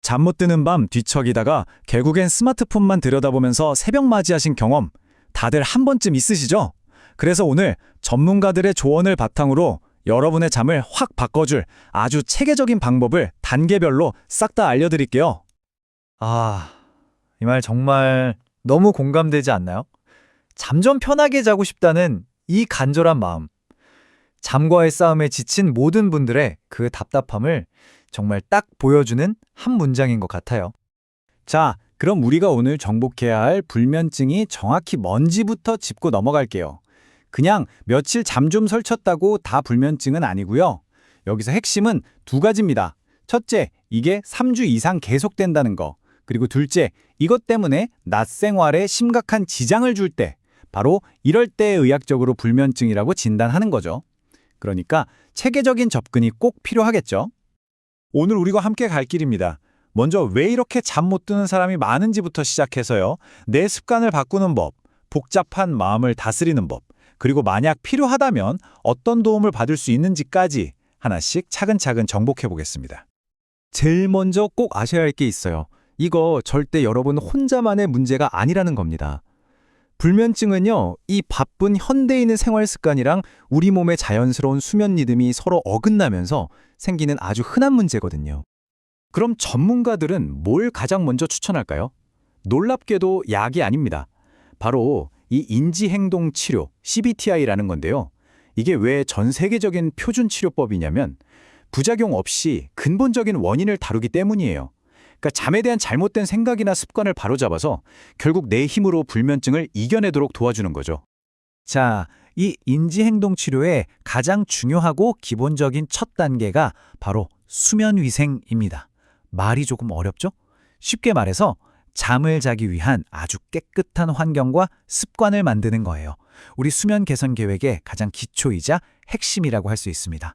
잠 못 드는 밤 뒤척이다가 결국엔 스마트폰만 들여다보면서 새벽 맞이하신 경험 다들 한 번쯤 있으시죠? 그래서 오늘 전문가들의 조언을 바탕으로 여러분의 잠을 확 바꿔줄 아주 체계적인 방법을 단계별로 싹 다 알려드릴게요. 아, 이 말 정말 너무 공감되지 않나요? 잠 좀 편하게 자고 싶다는 이 간절한 마음. 잠과의 싸움에 지친 모든 분들의 그 답답함을 정말 딱 보여주는 한 문장인 것 같아요. 자, 그럼 우리가 오늘 정복해야 할 불면증이 정확히 뭔지부터 짚고 넘어갈게요. 그냥 며칠 잠 좀 설쳤다고 다 불면증은 아니고요. 여기서 핵심은 두 가지입니다. 첫째, 이게 3주 이상 계속된다는 거. 그리고 둘째, 이것 때문에 낮 생활에 심각한 지장을 줄 때, 바로 이럴 때 의학적으로 불면증이라고 진단하는 거죠. 그러니까 체계적인 접근이 꼭 필요하겠죠. 오늘 우리가 함께 갈 길입니다. 먼저 왜 이렇게 잠 못 드는 사람이 많은지부터 시작해서요. 내 습관을 바꾸는 법, 복잡한 마음을 다스리는 법, 그리고 만약 필요하다면 어떤 도움을 받을 수 있는지까지 하나씩 차근차근 정복해 보겠습니다. 제일 먼저 꼭 아셔야 할 게 있어요. 이거 절대 여러분 혼자만의 문제가 아니라는 겁니다. 불면증은요, 이 바쁜 현대인의 생활 습관이랑 우리 몸의 자연스러운 수면 리듬이 서로 어긋나면서 생기는 아주 흔한 문제거든요. 그럼 전문가들은 뭘 가장 먼저 추천할까요? 놀랍게도 약이 아닙니다. 바로 이 인지행동 치료, CBTI라는 건데요. 이게 왜 전 세계적인 표준 치료법이냐면 부작용 없이 근본적인 원인을 다루기 때문이에요. 그러니까 잠에 대한 잘못된 생각이나 습관을 바로잡아서 결국 내 힘으로 불면증을 이겨내도록 도와주는 거죠. 자, 이 인지행동 치료의 가장 중요하고 기본적인 첫 단계가 바로 수면위생입니다. 말이 조금 어렵죠? 쉽게 말해서 잠을 자기 위한 아주 깨끗한 환경과 습관을 만드는 거예요. 우리 수면 개선 계획의 가장 기초이자 핵심이라고 할 수 있습니다.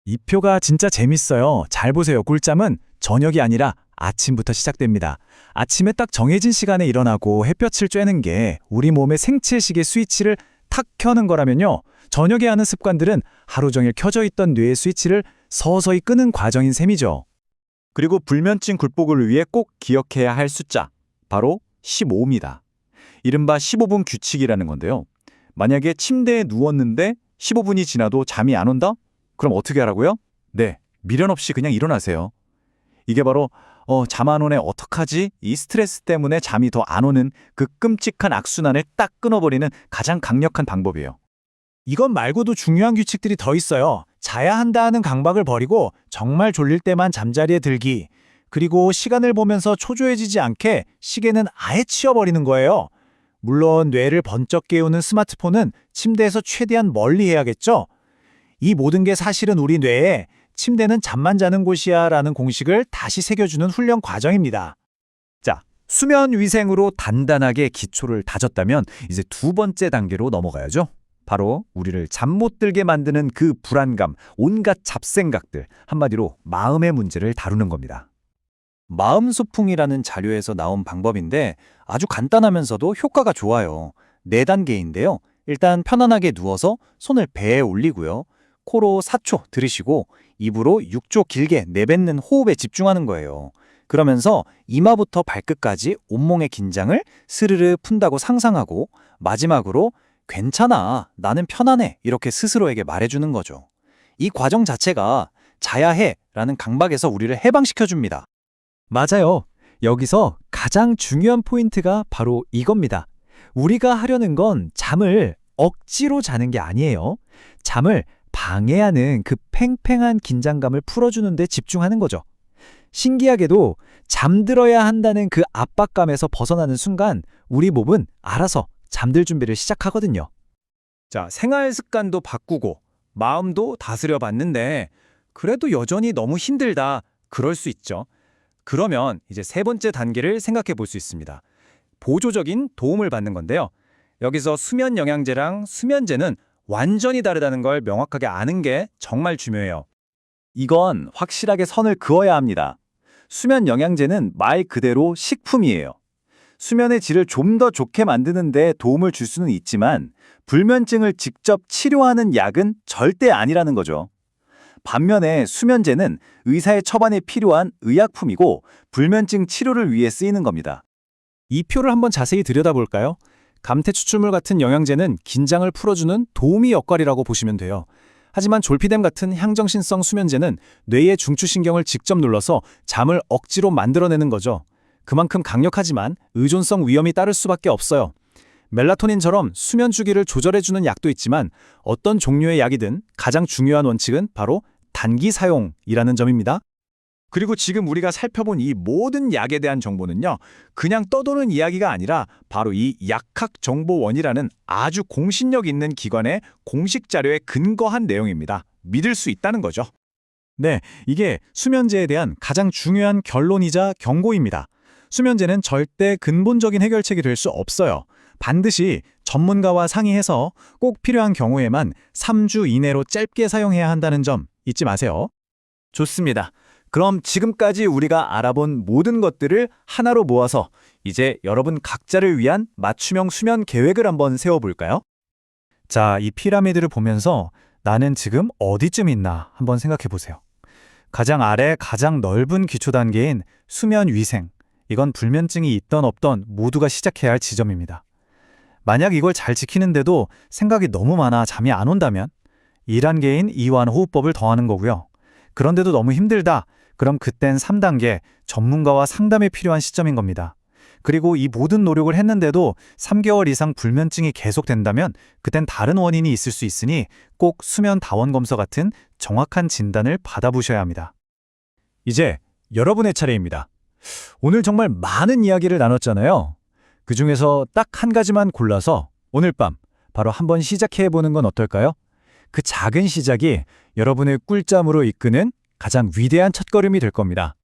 이 표가 진짜 재밌어요. 잘 보세요. 꿀잠은 저녁이 아니라 아침부터 시작됩니다. 아침에 딱 정해진 시간에 일어나고 햇볕을 쬐는 게 우리 몸의 생체시계 스위치를 탁 켜는 거라면요. 저녁에 하는 습관들은 하루 종일 켜져 있던 뇌의 스위치를 서서히 끄는 과정인 셈이죠. 그리고 불면증 극복을 위해 꼭 기억해야 할 숫자, 바로 15입니다. 이른바 15분 규칙이라는 건데요. 만약에 침대에 누웠는데 15분이 지나도 잠이 안 온다? 그럼 어떻게 하라고요? 네, 미련 없이 그냥 일어나세요. 이게 바로 잠 안 오네 어떡하지? 이 스트레스 때문에 잠이 더 안 오는 그 끔찍한 악순환을 딱 끊어버리는 가장 강력한 방법이에요. 이것 말고도 중요한 규칙들이 더 있어요. 자야 한다는 강박을 버리고 정말 졸릴 때만 잠자리에 들기. 그리고 시간을 보면서 초조해지지 않게 시계는 아예 치워버리는 거예요. 물론 뇌를 번쩍 깨우는 스마트폰은 침대에서 최대한 멀리 해야겠죠? 이 모든 게 사실은 우리 뇌에 침대는 잠만 자는 곳이야 라는 공식을 다시 새겨주는 훈련 과정입니다. 자, 수면 위생으로 단단하게 기초를 다졌다면 이제 두 번째 단계로 넘어가야죠. 바로 우리를 잠 못 들게 만드는 그 불안감, 온갖 잡생각들, 한마디로 마음의 문제를 다루는 겁니다. 마음 소풍이라는 자료에서 나온 방법인데 아주 간단하면서도 효과가 좋아요. 4단계인데요. 일단 편안하게 누워서 손을 배에 올리고요. 코로 4초 들이쉬고 입으로 6초 길게 내뱉는 호흡에 집중하는 거예요. 그러면서 이마부터 발끝까지 온몸의 긴장을 스르르 푼다고 상상하고 마지막으로 괜찮아, 나는 편안해 이렇게 스스로에게 말해주는 거죠. 이 과정 자체가 자야 해라는 강박에서 우리를 해방시켜줍니다. 맞아요. 여기서 가장 중요한 포인트가 바로 이겁니다. 우리가 하려는 건 잠을 억지로 자는 게 아니에요. 잠을 방해하는 그 팽팽한 긴장감을 풀어주는 데 집중하는 거죠. 신기하게도 잠들어야 한다는 그 압박감에서 벗어나는 순간 우리 몸은 알아서 잠들 준비를 시작하거든요. 자, 생활 습관도 바꾸고 마음도 다스려 봤는데 그래도 여전히 너무 힘들다. 그럴 수 있죠. 그러면 이제 세 번째 단계를 생각해 볼 수 있습니다. 보조적인 도움을 받는 건데요. 여기서 수면 영양제랑 수면제는 완전히 다르다는 걸 명확하게 아는 게 정말 중요해요. 이건 확실하게 선을 그어야 합니다. 수면 영양제는 말 그대로 식품이에요. 수면의 질을 좀 더 좋게 만드는 데 도움을 줄 수는 있지만 불면증을 직접 치료하는 약은 절대 아니라는 거죠. 반면에 수면제는 의사의 처방에 필요한 의약품이고 불면증 치료를 위해 쓰이는 겁니다. 이 표를 한번 자세히 들여다볼까요? 감태추출물 같은 영양제는 긴장을 풀어주는 도우미 역할이라고 보시면 돼요. 하지만 졸피뎀 같은 향정신성 수면제는 뇌의 중추신경을 직접 눌러서 잠을 억지로 만들어내는 거죠. 그만큼 강력하지만 의존성 위험이 따를 수밖에 없어요. 멜라토닌처럼 수면 주기를 조절해주는 약도 있지만 어떤 종류의 약이든 가장 중요한 원칙은 바로 단기 사용이라는 점입니다. 그리고 지금 우리가 살펴본 이 모든 약에 대한 정보는요, 그냥 떠도는 이야기가 아니라 바로 이 약학정보원이라는 아주 공신력 있는 기관의 공식 자료에 근거한 내용입니다. 믿을 수 있다는 거죠. 네, 이게 수면제에 대한 가장 중요한 결론이자 경고입니다. 수면제는 절대 근본적인 해결책이 될 수 없어요. 반드시 전문가와 상의해서 꼭 필요한 경우에만 3주 이내로 짧게 사용해야 한다는 점 잊지 마세요. 좋습니다. 그럼 지금까지 우리가 알아본 모든 것들을 하나로 모아서 이제 여러분 각자를 위한 맞춤형 수면 계획을 한번 세워볼까요? 자, 이 피라미드를 보면서 나는 지금 어디쯤 있나 한번 생각해 보세요. 가장 아래 가장 넓은 기초 단계인 수면 위생. 이건 불면증이 있던 없던 모두가 시작해야 할 지점입니다. 만약 이걸 잘 지키는데도 생각이 너무 많아 잠이 안 온다면 2단계인 이완 호흡법을 더하는 거고요. 그런데도 너무 힘들다. 그럼 그땐 3단계 전문가와 상담이 필요한 시점인 겁니다. 그리고 이 모든 노력을 했는데도 3개월 이상 불면증이 계속된다면 그땐 다른 원인이 있을 수 있으니 꼭 수면 다원 검사 같은 정확한 진단을 받아보셔야 합니다. 이제 여러분의 차례입니다. 오늘 정말 많은 이야기를 나눴잖아요. 그중에서 딱 한 가지만 골라서 오늘 밤 바로 한번 시작해보는 건 어떨까요? 그 작은 시작이 여러분의 꿀잠으로 이끄는 가장 위대한 첫걸음이 될 겁니다.